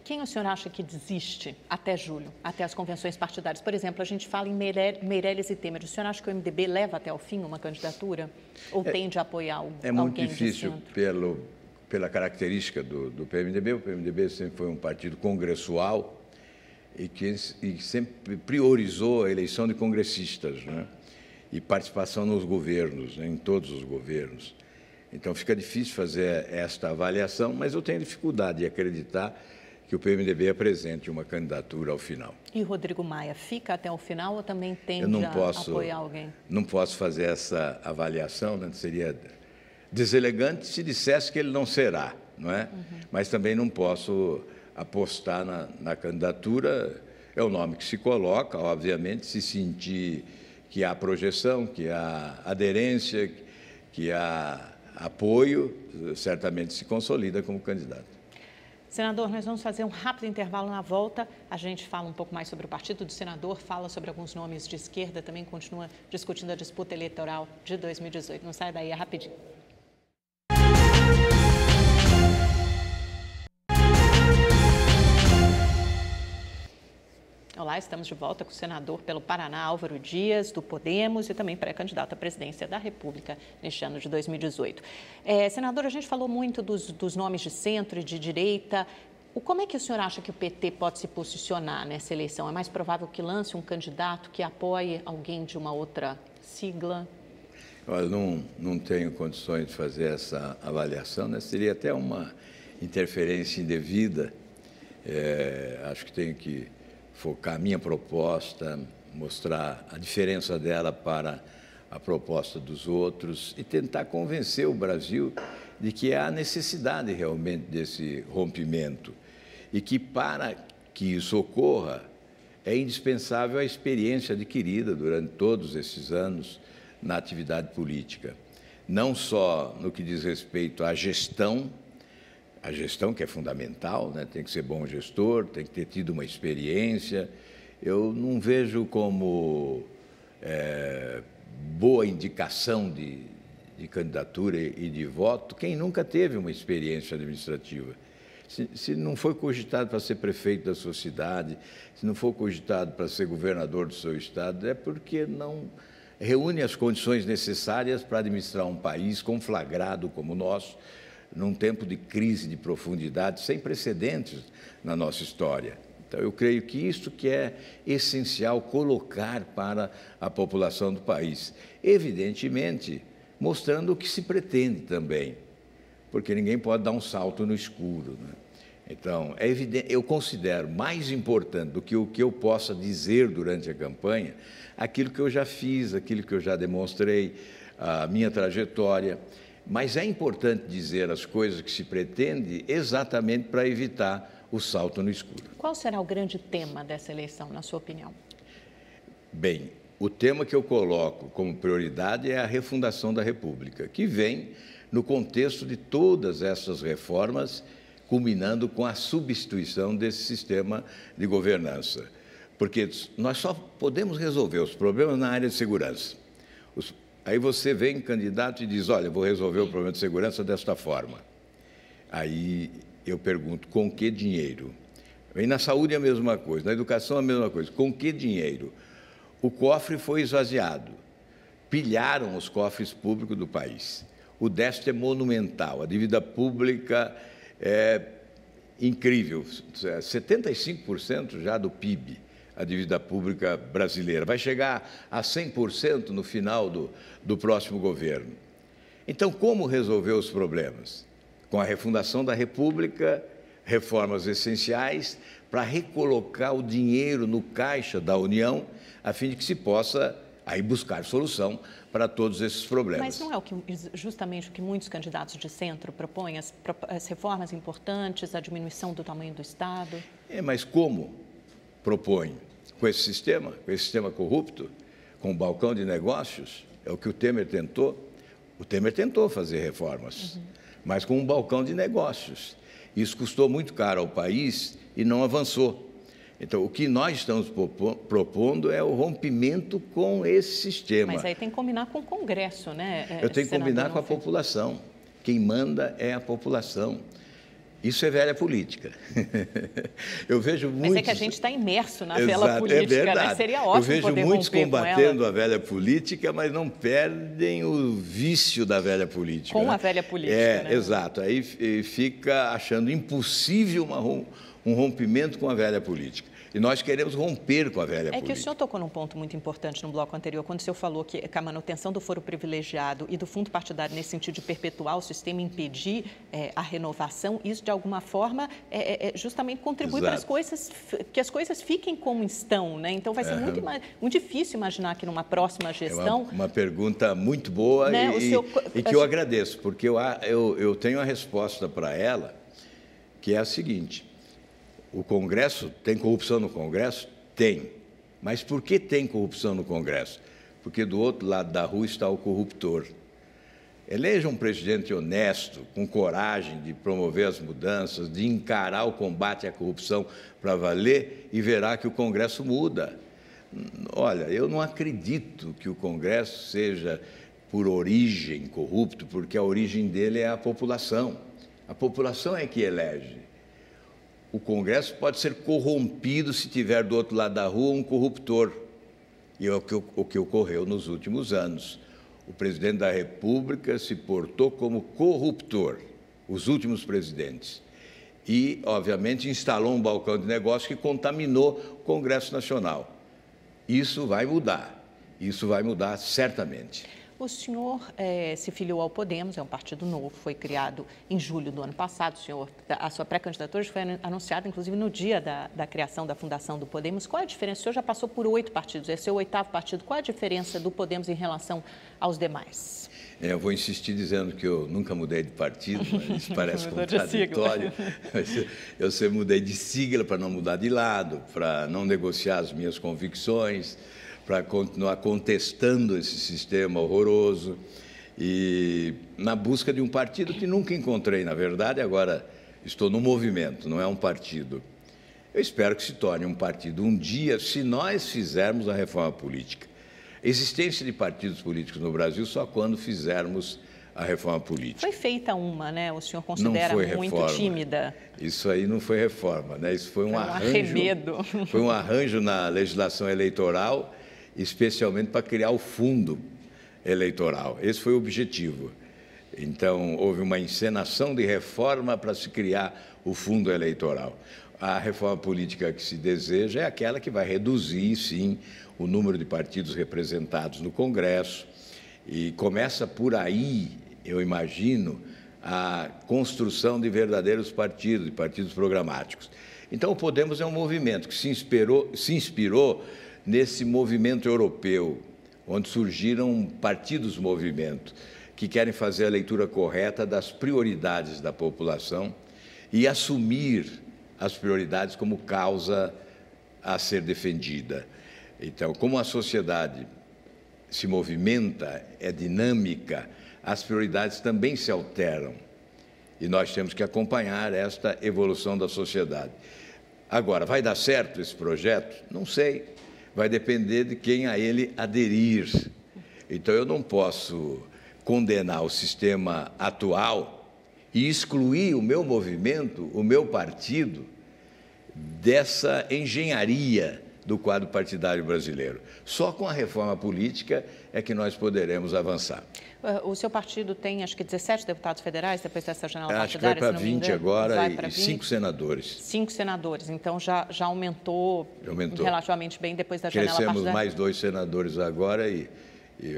Quem o senhor acha que desiste até julho, até as convenções partidárias? Por exemplo, a gente fala em Meirelles e Temer. O senhor acha que o MDB leva até o fim uma candidatura? Ou tende a apoiar alguém de centro? É muito difícil pela característica do PMDB. O PMDB sempre foi um partido congressual e sempre priorizou a eleição de congressistas, né? E participação nos governos, né? Em todos os governos. Então, fica difícil fazer esta avaliação, mas eu tenho dificuldade de acreditar que o PMDB apresente uma candidatura ao final. E Rodrigo Maia fica até o final ou também tende a apoiar alguém? Não posso fazer essa avaliação, né? Seria deselegante se dissesse que ele não será, não é? Mas também não posso apostar na candidatura. É o nome que se coloca, obviamente, se sentir que há projeção, que há aderência, que há apoio, certamente se consolida como candidato. Senador, nós vamos fazer um rápido intervalo. Na volta, a gente fala um pouco mais sobre o partido do senador, fala sobre alguns nomes de esquerda, também continua discutindo a disputa eleitoral de 2018. Não sai daí, é rapidinho. Olá, estamos de volta com o senador pelo Paraná, Álvaro Dias, do Podemos, e também pré-candidato à presidência da República neste ano de 2018. Senador, a gente falou muito dos nomes de centro e de direita. Como é que o senhor acha que o PT pode se posicionar nessa eleição? É mais provável que lance um candidato que apoie alguém de uma outra sigla? Olha, não tenho condições de fazer essa avaliação, né? Seria até uma interferência indevida. Acho que tenho que focar a minha proposta, mostrar a diferença dela para a proposta dos outros e tentar convencer o Brasil de que há necessidade realmente desse rompimento e que, para que isso ocorra, é indispensável a experiência adquirida durante todos esses anos na atividade política. Não só no que diz respeito à gestão, a gestão que é fundamental, né? Tem que ser bom gestor, tem que ter tido uma experiência. Eu não vejo como boa indicação de candidatura e de voto quem nunca teve uma experiência administrativa. Se não foi cogitado para ser prefeito da sua cidade, se não for cogitado para ser governador do seu estado, é porque não reúne as condições necessárias para administrar um país conflagrado como o nosso, num tempo de crise de profundidade sem precedentes na nossa história. Então, eu creio que isso que é essencial colocar para a população do país. Evidentemente, mostrando o que se pretende também, porque ninguém pode dar um salto no escuro, né? Então, é evidente, eu considero mais importante do que o que eu possa dizer durante a campanha, aquilo que eu já fiz, aquilo que eu já demonstrei, a minha trajetória. Mas é importante dizer as coisas que se pretende exatamente para evitar o salto no escuro. Qual será o grande tema dessa eleição, na sua opinião? Bem, o tema que eu coloco como prioridade é a refundação da República, que vem no contexto de todas essas reformas, culminando com a substituição desse sistema de governança. Porque nós só podemos resolver os problemas na área de segurança. Aí você vem, candidato, e diz, olha, vou resolver o problema de segurança desta forma. Aí eu pergunto, com que dinheiro? E na saúde é a mesma coisa, na educação é a mesma coisa. Com que dinheiro? O cofre foi esvaziado. Pilharam os cofres públicos do país. O déficit é monumental, a dívida pública é incrível, 75% já do PIB. A dívida pública brasileira. Vai chegar a 100% no final do próximo governo. Então, como resolver os problemas? Com a refundação da República, reformas essenciais para recolocar o dinheiro no caixa da União, a fim de que se possa aí buscar solução para todos esses problemas. Mas não é justamente o que muitos candidatos de centro propõem, as reformas importantes, a diminuição do tamanho do Estado? Mas como propõe? Com esse sistema corrupto, com o balcão de negócios, é o que o Temer tentou. O Temer tentou fazer reformas, mas com um balcão de negócios. Isso custou muito caro ao país e não avançou. Então, o que nós estamos propondo é o rompimento com esse sistema. Mas aí tem que combinar com o Congresso, né? Eu tenho que combinar com a população. Quem manda é a população. Isso é velha política. Eu vejo muitos... Mas é que a gente está imerso na velha política, é verdade. Né? Seria ótimo poder romper. Eu vejo muitos combatendo a velha política, mas não perdem o vício da velha política. Com a velha política, né? Exato. Aí fica achando impossível um rompimento com a velha política. E nós queremos romper com a velha política. É que o senhor tocou num ponto muito importante no bloco anterior, quando o senhor falou que a manutenção do foro privilegiado e do fundo partidário nesse sentido de perpetuar o sistema, impedir a renovação, isso de alguma forma justamente contribui para que as coisas fiquem como estão, né? Então vai ser muito difícil imaginar que numa próxima gestão... É uma pergunta muito boa, né? e que eu agradeço, porque eu tenho a resposta para ela, que é a seguinte: o Congresso, tem corrupção no Congresso? Tem. Mas por que tem corrupção no Congresso? Porque do outro lado da rua está o corruptor. Eleja um presidente honesto, com coragem de promover as mudanças, de encarar o combate à corrupção para valer e verá que o Congresso muda. Olha, eu não acredito que o Congresso seja por origem corrupto, porque a origem dele é a população. A população é que elege. O Congresso pode ser corrompido se tiver do outro lado da rua um corruptor. E é o que ocorreu nos últimos anos. O presidente da República se portou como corruptor, os últimos presidentes. E, obviamente, instalou um balcão de negócios que contaminou o Congresso Nacional. Isso vai mudar certamente. O senhor se filiou ao Podemos, é um partido novo, foi criado em julho do ano passado. A sua pré-candidatura foi anunciada, inclusive, no dia da criação da fundação do Podemos. Qual é a diferença? O senhor já passou por 8 partidos, esse é o 8º partido. Qual é a diferença do Podemos em relação aos demais? Eu vou insistir dizendo que eu nunca mudei de partido, mas isso parece contraditório. Eu sempre mudei de sigla para não mudar de lado, para não negociar as minhas convicções, para continuar contestando esse sistema horroroso e na busca de um partido que nunca encontrei, na verdade, agora estou no movimento, não é um partido. Eu espero que se torne um partido um dia, se nós fizermos a reforma política. Existência de partidos políticos no Brasil só quando fizermos a reforma política. Foi feita uma, né? O senhor considera muito tímida? Isso aí não foi reforma, né? Isso foi um arranjo. Arremedo. Foi um arranjo na legislação eleitoral, especialmente para criar o fundo eleitoral. Esse foi o objetivo. Então, houve uma encenação de reforma para se criar o fundo eleitoral. A reforma política que se deseja é aquela que vai reduzir, sim, o número de partidos representados no Congresso, e começa por aí, eu imagino, a construção de verdadeiros partidos, de partidos programáticos. Então, o Podemos é um movimento que se inspirou nesse movimento europeu, onde surgiram partidos-movimento, que querem fazer a leitura correta das prioridades da população e assumir as prioridades como causa a ser defendida. Então, como a sociedade se movimenta, é dinâmica, as prioridades também se alteram. E nós temos que acompanhar esta evolução da sociedade. Agora, vai dar certo esse projeto? Não sei. Vai depender de quem a ele aderir. Então, eu não posso condenar o sistema atual e excluir o meu movimento, o meu partido, dessa engenharia do quadro partidário brasileiro. Só com a reforma política é que nós poderemos avançar. O seu partido tem, acho que 17 deputados federais, depois dessa janela partidária? Acho que vai para 20 agora e 5 senadores. 5 senadores, então já aumentou relativamente bem depois da janela partidária. Crescemos mais 2 senadores agora e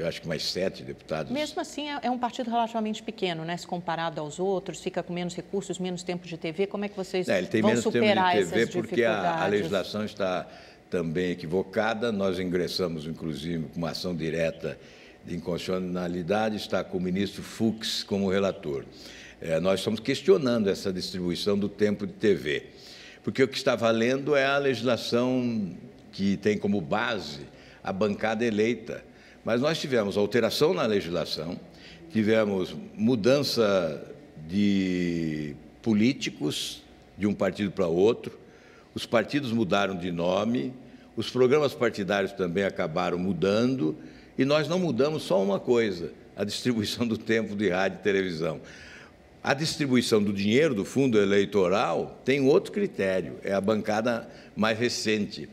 acho que mais 7 deputados. Mesmo assim, é um partido relativamente pequeno, né? Se comparado aos outros, fica com menos recursos, menos tempo de TV. Como é que vocês vão superar essas dificuldades? Ele tem menos tempo de TV porque a legislação está também equivocada. Nós ingressamos, inclusive, com uma ação direta de inconstitucionalidade, está com o ministro Fux como relator. Nós estamos questionando essa distribuição do tempo de TV, porque o que está valendo é a legislação que tem como base a bancada eleita. Mas nós tivemos alteração na legislação, tivemos mudança de políticos de um partido para outro, os partidos mudaram de nome, os programas partidários também acabaram mudando, e nós não mudamos só uma coisa, a distribuição do tempo de rádio e televisão. A distribuição do dinheiro do fundo eleitoral tem outro critério, é a bancada mais recente.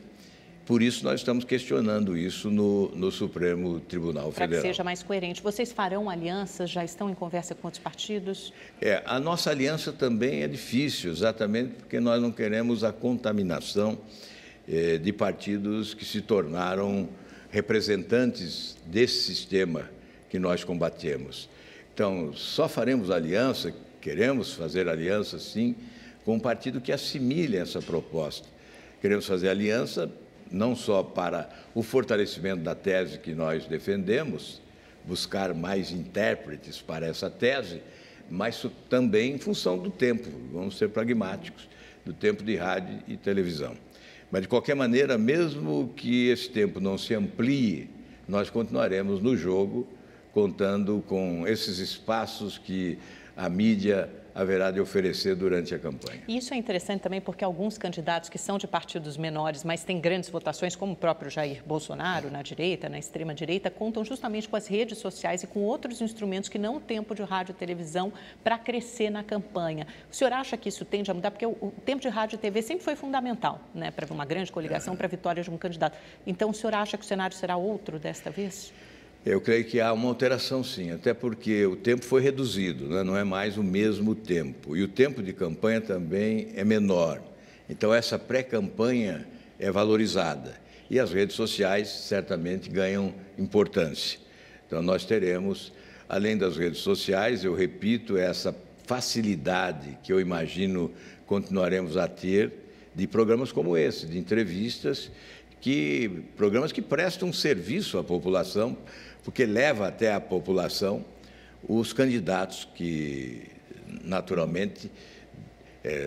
Por isso, nós estamos questionando isso no Supremo Tribunal Federal. Para que seja mais coerente. Vocês farão alianças? Já estão em conversa com outros partidos? A nossa aliança também é difícil, exatamente porque nós não queremos a contaminação de partidos que se tornaram representantes desse sistema que nós combatemos. Então, só faremos aliança, queremos fazer aliança, sim, com um partido que assimile essa proposta. Queremos fazer aliança não só para o fortalecimento da tese que nós defendemos, buscar mais intérpretes para essa tese, mas também em função do tempo, vamos ser pragmáticos, do tempo de rádio e televisão. Mas, de qualquer maneira, mesmo que esse tempo não se amplie, nós continuaremos no jogo, contando com esses espaços que a mídia haverá de oferecer durante a campanha. Isso é interessante também porque alguns candidatos que são de partidos menores, mas têm grandes votações, como o próprio Jair Bolsonaro, na direita, na extrema-direita, contam justamente com as redes sociais e com outros instrumentos que não o tempo de rádio e televisão para crescer na campanha. O senhor acha que isso tende a mudar? Porque o tempo de rádio e TV sempre foi fundamental, né, para uma grande coligação, para a vitória de um candidato. Então, o senhor acha que o cenário será outro desta vez? Eu creio que há uma alteração, sim, até porque o tempo foi reduzido, né? Não é mais o mesmo tempo. E o tempo de campanha também é menor. Então, essa pré-campanha é valorizada. E as redes sociais certamente ganham importância. Então, Então, nós teremos, além das redes sociais, eu repito, essa facilidade que eu imagino continuaremos a ter de programas como esse, de entrevistas, programas que prestam serviço à população, porque leva até a população os candidatos que, naturalmente,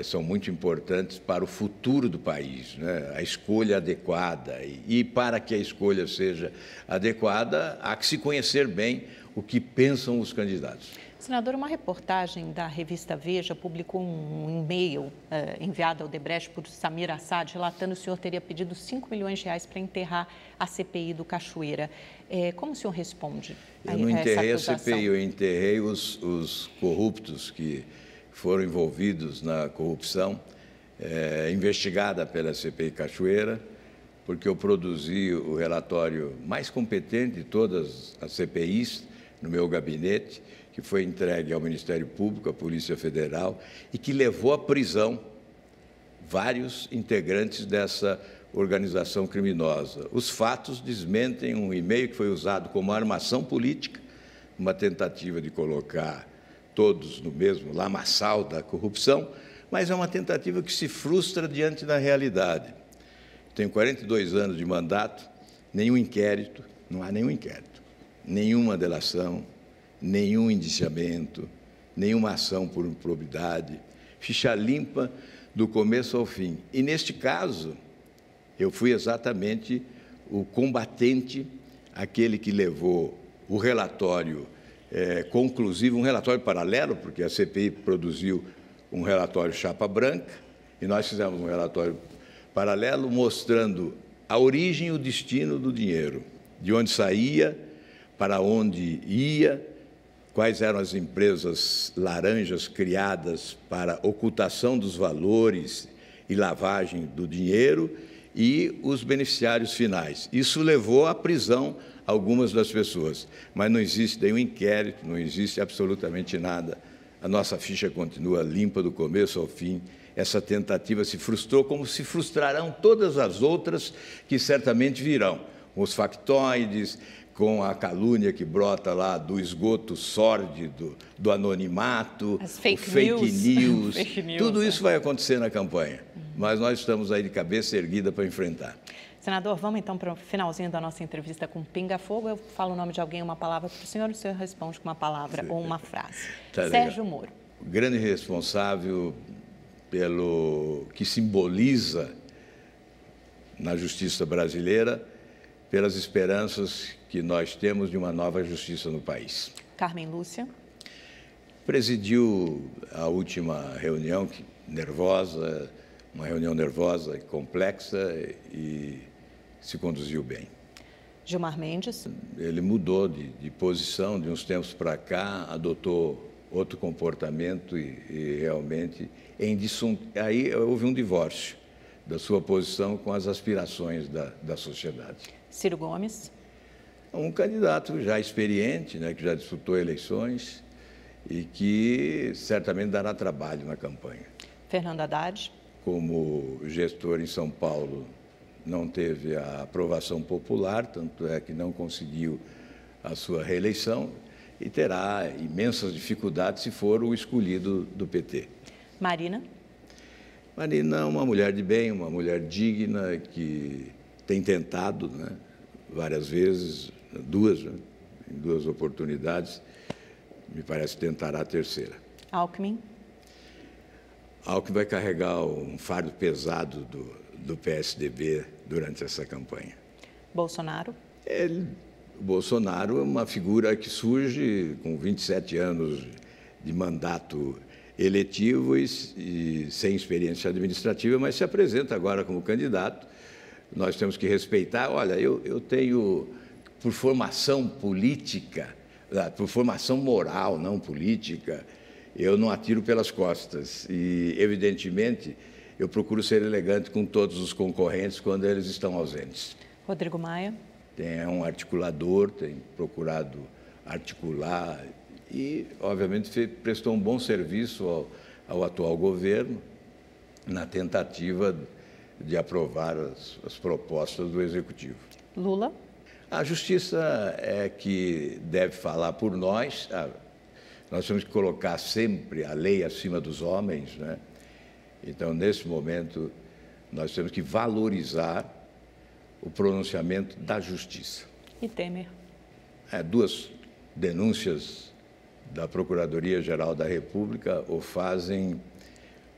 são muito importantes para o futuro do país, né? A escolha adequada. E para que a escolha seja adequada, há que se conhecer bem o que pensam os candidatos. Senador, uma reportagem da revista Veja publicou um e-mail enviado ao Odebrecht por Samir Assad, relatando que o senhor teria pedido 5 milhões de reais para enterrar a CPI do Cachoeira. Como o senhor responde a essa acusação? Eu não enterrei a CPI, eu enterrei os corruptos que foram envolvidos na corrupção investigada pela CPI Cachoeira, porque eu produzi o relatório mais competente de todas as CPIs no meu gabinete, que foi entregue ao Ministério Público, à Polícia Federal, e que levou à prisão vários integrantes dessa organização criminosa. Os fatos desmentem um e-mail que foi usado como armação política, uma tentativa de colocar todos no mesmo lamaçal da corrupção, mas é uma tentativa que se frustra diante da realidade. Tenho 42 anos de mandato, nenhum inquérito, não há nenhum inquérito, nenhuma delação, nenhum indiciamento, nenhuma ação por improbidade, ficha limpa do começo ao fim. E, neste caso, eu fui exatamente o combatente, aquele que levou o relatório conclusivo, um relatório paralelo, porque a CPI produziu um relatório chapa branca, e nós fizemos um relatório paralelo mostrando a origem e o destino do dinheiro, de onde saía, para onde ia, quais eram as empresas laranjas criadas para ocultação dos valores e lavagem do dinheiro e os beneficiários finais. Isso levou à prisão algumas das pessoas, mas não existe nenhum inquérito, não existe absolutamente nada. A nossa ficha continua limpa do começo ao fim. Essa tentativa se frustrou, como se frustrarão todas as outras que certamente virão. Os factoides, com a calúnia que brota lá do esgoto sórdido, do anonimato, as fake news, tudo isso vai acontecer na campanha. Mas nós estamos aí de cabeça erguida para enfrentar. Senador, vamos então para o finalzinho da nossa entrevista com Pinga Fogo. Eu falo o nome de alguém, uma palavra para o senhor responde com uma palavra ou uma frase. Tá, Sérgio Moro. O grande responsável pelo que simboliza na justiça brasileira, pelas esperanças que nós temos de uma nova justiça no país. Carmen Lúcia. Presidiu a última reunião, nervosa, uma reunião nervosa e complexa, e se conduziu bem. Gilmar Mendes. Ele mudou de posição de uns tempos para cá, adotou outro comportamento e realmente aí houve um divórcio da sua posição com as aspirações da sociedade. Ciro Gomes. Um candidato já experiente, né, que já disputou eleições e que certamente dará trabalho na campanha. Fernando Haddad. Como gestor em São Paulo, não teve a aprovação popular, tanto é que não conseguiu a sua reeleição e terá imensas dificuldades se for o escolhido do PT. Marina. Marina é uma mulher de bem, uma mulher digna, que tem tentado, né, várias vezes, em duas oportunidades, me parece que tentará a terceira. Alckmin. Alckmin vai carregar um fardo pesado do PSDB durante essa campanha. Bolsonaro. O Bolsonaro é uma figura que surge com 27 anos de mandato eletivo e sem experiência administrativa, mas se apresenta agora como candidato. Nós temos que respeitar. Olha, eu tenho, por formação política, por formação moral, não política, eu não atiro pelas costas. E, evidentemente, eu procuro ser elegante com todos os concorrentes quando eles estão ausentes. Rodrigo Maia. É um articulador, tem procurado articular e, obviamente, prestou um bom serviço ao atual governo na tentativa de aprovar as propostas do Executivo. Lula. A justiça é que deve falar por nós. Nós temos que colocar sempre a lei acima dos homens, né? Então, nesse momento, nós temos que valorizar o pronunciamento da justiça. E Temer? Duas denúncias da Procuradoria-Geral da República o fazem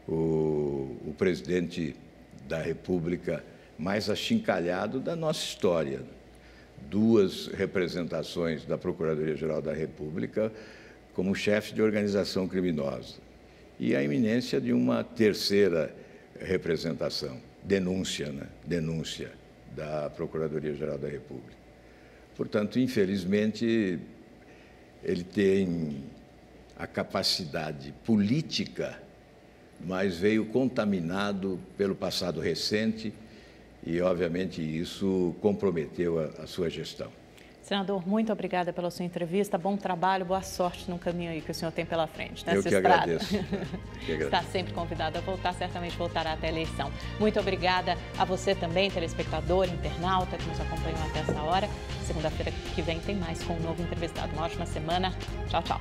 o presidente da República mais achincalhado da nossa história. Duas representações da Procuradoria-Geral da República como chefe de organização criminosa. E a iminência de uma terceira representação, denúncia, né? Denúncia da Procuradoria-Geral da República. Portanto, infelizmente, ele tem a capacidade política, mas veio contaminado pelo passado recente e, obviamente, isso comprometeu a sua gestão. Senador, muito obrigada pela sua entrevista. Bom trabalho, boa sorte no caminho aí que o senhor tem pela frente. Eu que agradeço. Está sempre convidado a voltar, certamente voltará até a eleição. Muito obrigada a você também, telespectador, internauta, que nos acompanhou até essa hora. Segunda-feira que vem tem mais com um novo entrevistado. Uma ótima semana. Tchau, tchau.